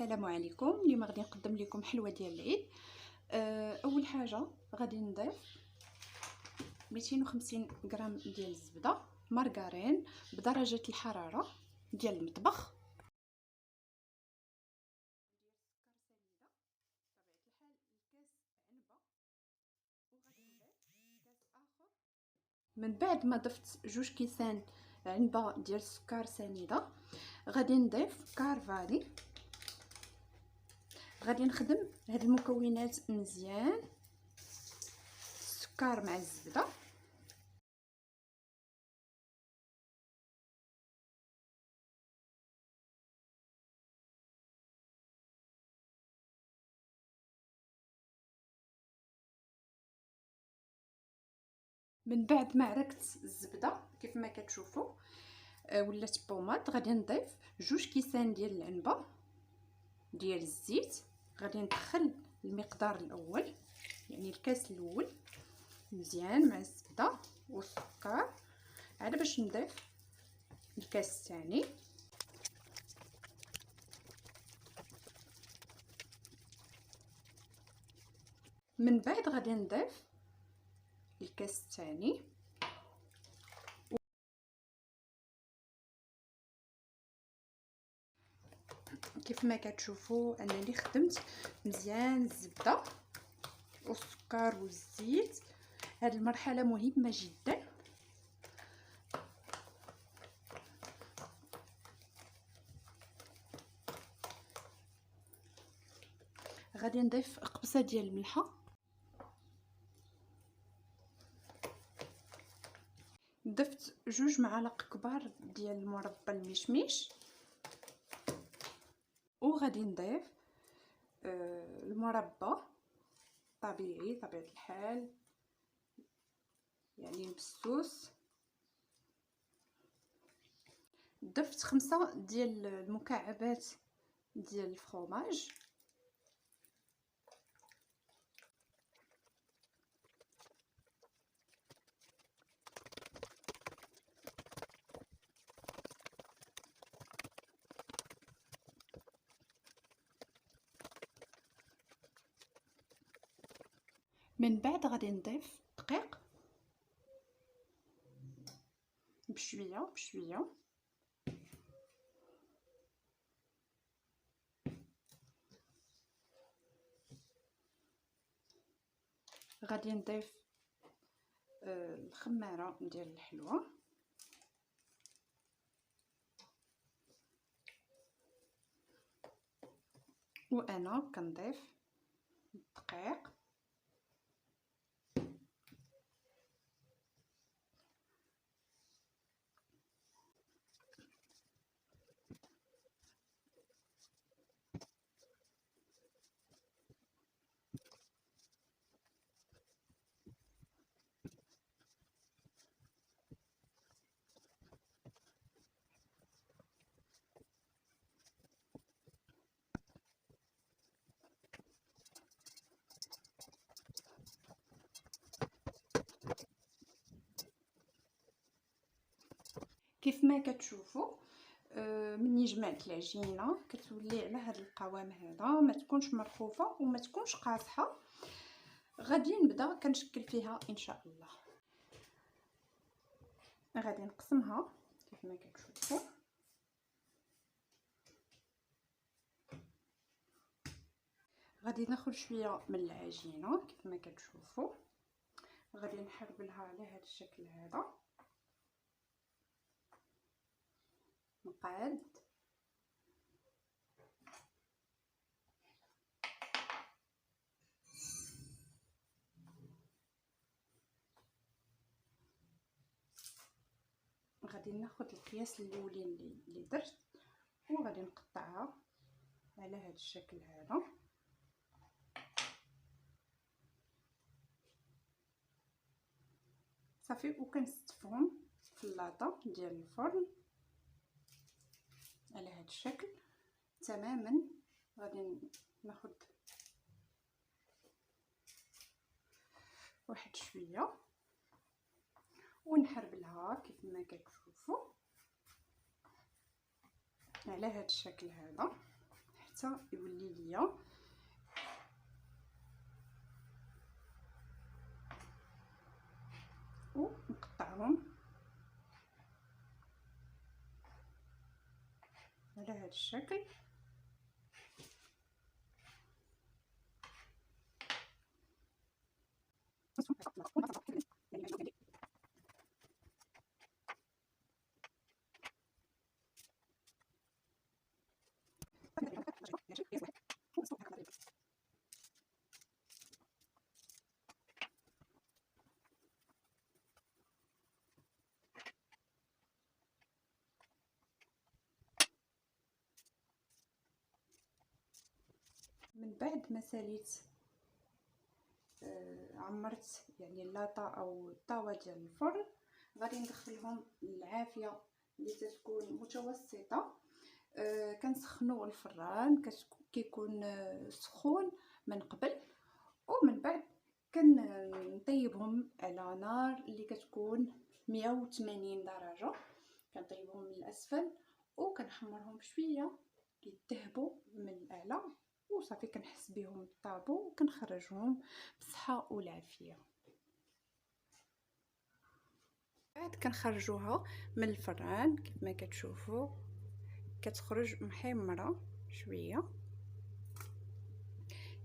السلام عليكم. اليوم غادي نقدم لكم حلوه ديال العيد. اول حاجه غادي نضيف 250 غرام ديال الزبده مارغرين بدرجه الحراره ديال المطبخ. من بعد ما ضفت 2 كيسان عنبه ديال السكر سنيده غادي نضيف كارفالي. غادي نخدم هاد المكونات مزيان، السكر مع الزبده. من بعد ما عركت الزبده كيف ما كتشوفوا ولات بوماد، غادي نضيف 2 كيسان ديال العنبه ديال الزيت. غادي ندخل المقدار الاول يعني الكاس الاول مزيان مع الزبده والسكر عاد باش نضيف الكاس الثاني. من بعد غادي نضيف الكاس الثاني. كيف ما كتشوفوا انني خدمت مزيان الزبده والسكر والزيت. هذه المرحله مهمه جدا. غادي نضيف قبصه ديال الملحه. ضفت 2 معالق كبار ديال مربى المشمش، وغادي نضيف المربى طبيعي طبيعه الحال يعني مبسوس. ضفت 5 ديال المكعبات ديال الفرomاج. من بعد غادي نضيف دقيق بشويه بشويه. غادي نضيف الخماره ديال الحلوه، وانا كنضيف الدقيق. كيف ما كتشوفوا مني جمعت العجينه كتولي على هذا القوام هذا، ما تكونش مرفوفه وما تكونش قاصحه. غادي نبدا كنشكل فيها ان شاء الله. غادي نقسمها كيف ما كتشوفوا. غادي ناخذ شويه من العجينه كيف ما كتشوفوا. غادي نحربلها على هذا الشكل هذا مقاد. غادي ناخذ القياس الاولين اللي درت وغادي نقطعها على هذا الشكل هذا. صافي وكنستفهم في اللاطه ديال الفرن على هذا الشكل تماما. غادي ناخذ واحد شويه ونحربلها كيف ما كتشوفوا على هذا الشكل هذا حتى يولي ليا ونقطعهم على هذا الشكل. من بعد ما ساليت عمرت يعني اللاطه او الطاوه ديال الفرن، غادي ندخلهم للعافيه اللي تكون متوسطه. كنسخنوا الفران كيكون سخون من قبل، ومن بعد كنطيبهم على نار اللي كتكون 180 درجه. كنطيبهم من الاسفل وكنحمرهم شويه يذهبوا من الاعلى، وصافي كنحس بهم طابوا وكنخرجهم بالصحه والعافيه. بعد كنخرجوها من الفران كيف ما كتشوفوا كتخرج محمره شويه،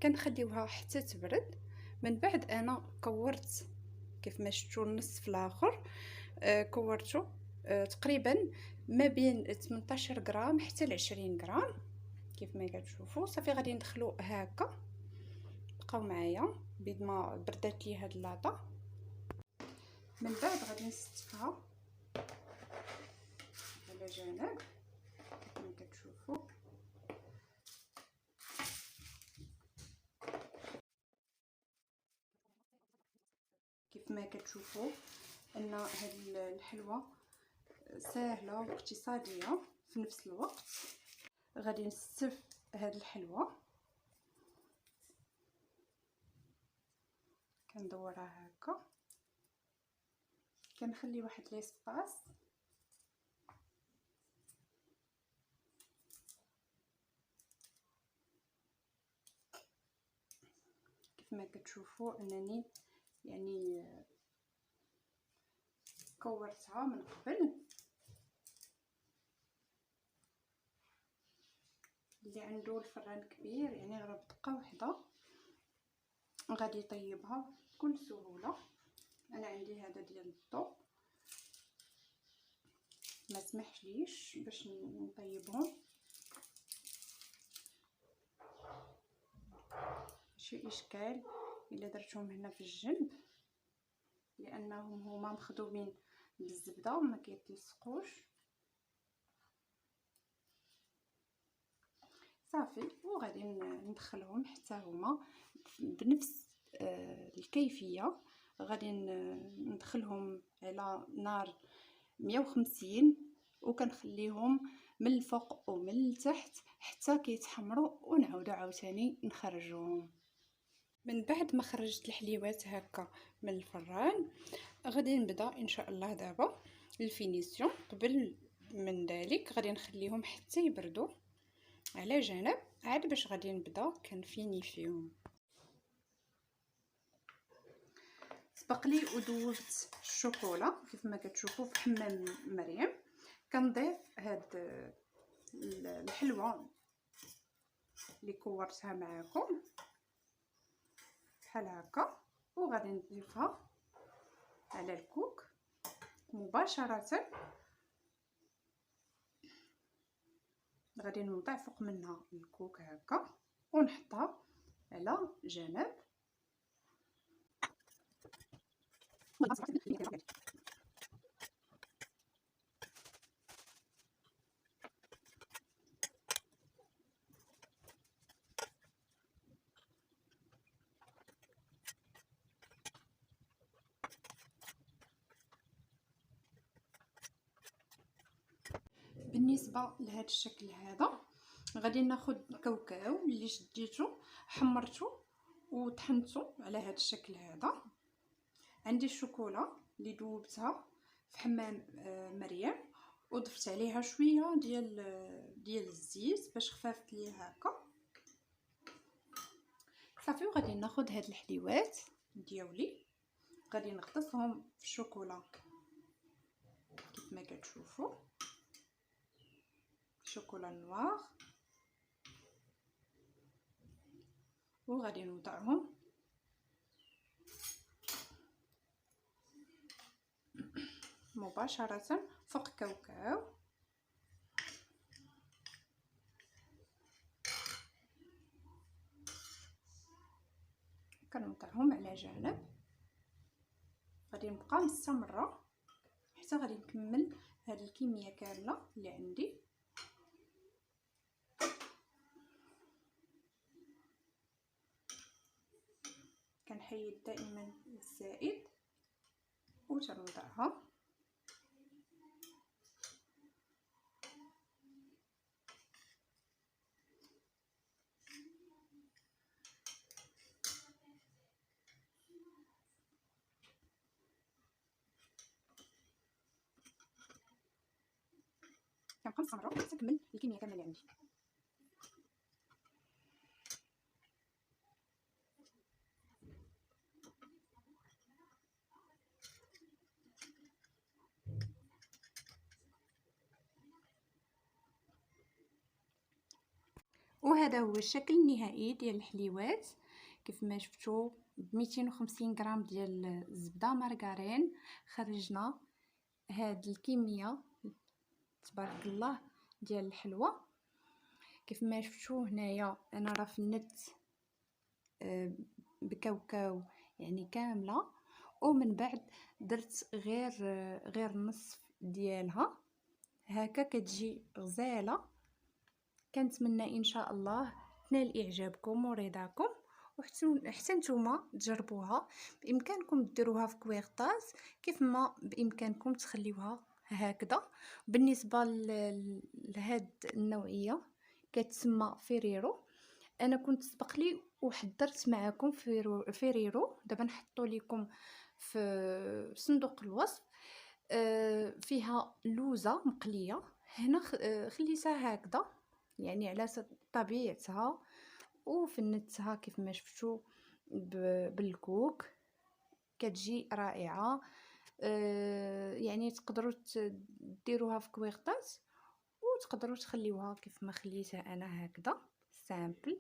كنخليوها حتى تبرد. من بعد انا كورت كيف ما شفتوا النصف الاخر كورته تقريبا ما بين 18 غرام حتى ل 20 غرام كيف ما كتشوفوا. صافي غادي ندخلو هكا، بقاو معايا بيد ما بردات لي هاد اللاطه. من بعد غادي نستفها على جانب كيف ما كتشوفوا. كيف ما كتشوفوا ان هاد الحلوى سهله واقتصاديه في نفس الوقت. غادي نستف هاد الحلوى، كندورها هكا، كنخلي واحد ليسباس كيف ما كتشوفوا انني يعني كورتها من قبل. اللي عنده الفران كبير يعني غير بدقه واحده غادي يطيبها بكل سهوله. انا عندي هذا ديال الضوء ما سمحليش باش نطيبهم، ماشي اشكال الا درتهم هنا في الجنب لانهم هما مخدومين بالزبده وما كيتلصقوش. صافي وغادي ندخلهم حتى هما بنفس الكيفيه. غادي ندخلهم على نار 150 وكنخليهم من الفوق ومن التحت حتى كيتحمروا ونعاودوا عاوتاني نخرجوهم. من بعد ما خرجت الحليوات هكا من الفران غادي نبدا ان شاء الله دابا الفينيسيون. قبل من ذلك غادي نخليهم حتى يبردوا على جنب عاد باش غادي نبدا كنفيني فيهم. سبق لي وذوبت الشوكولا كيف ما كتشوفوا في حمام مريم. كنضيف هاد الحلوى اللي كورتها معاكم بحال هكا، وغادي نضيفها على الكوك مباشره. غادي نوضع فوق منها الكوك هكا ونحطها على جنب. بالنسبه لهذا الشكل هذا غادي ناخذ كاوكاو اللي شديته حمرته وطحنته على هذا الشكل هذا. عندي الشوكولا اللي ذوبتها في حمام مريم وضفت عليها شويه ديال الزيت باش خفافت لي هكا. صافي. وغادي ناخذ هاد الحليوات ديالي، غادي نغطسهم في الشوكولا كيف ما كتشوفوا، شوكولا نوار، وغادي نوضعهم مباشرة فوق كاوكاو. كنوضعهم على جانب. غادي نبقى مستمره حتى غادي نكمل هاد الكميه كامله اللي عندي. كنحيد دائما الزائد وتنوضعها. كنبقى مستمره حتى نكمل الكميه كامله اللي عندي. وهذا هو الشكل النهائي ديال الحليوات. كيف ما شفتوا ب 250 غرام ديال الزبده مارغرين خرجنا هاد الكميه تبارك الله ديال الحلوى. كيف ما شفتوا هنايا انا راه فنت بكاوكاو يعني كامله، ومن بعد درت غير نصف ديالها هكا كتجي غزاله. كنتمنى ان شاء الله تنال اعجابكم ورضاكم، وحتى نتوما تجربوها. بامكانكم ديروها في كويغطاس، كيف ما بامكانكم تخليوها هكذا. بالنسبه لهاد النوعيه كتسمى فيريرو. انا كنت سبق لي وحضرت معكم فيريرو، دابا نحطو لكم في صندوق الوصف. فيها لوزه مقليه. هنا خليتها هكذا يعني على طبيعتها، وفنتها كيف ما شفتوا بالكوك. كتجي رائعه. يعني تقدروا ديروها في كويغطاس، وتقدروا تخليوها كيف ما خليتها انا هكذا سامبل.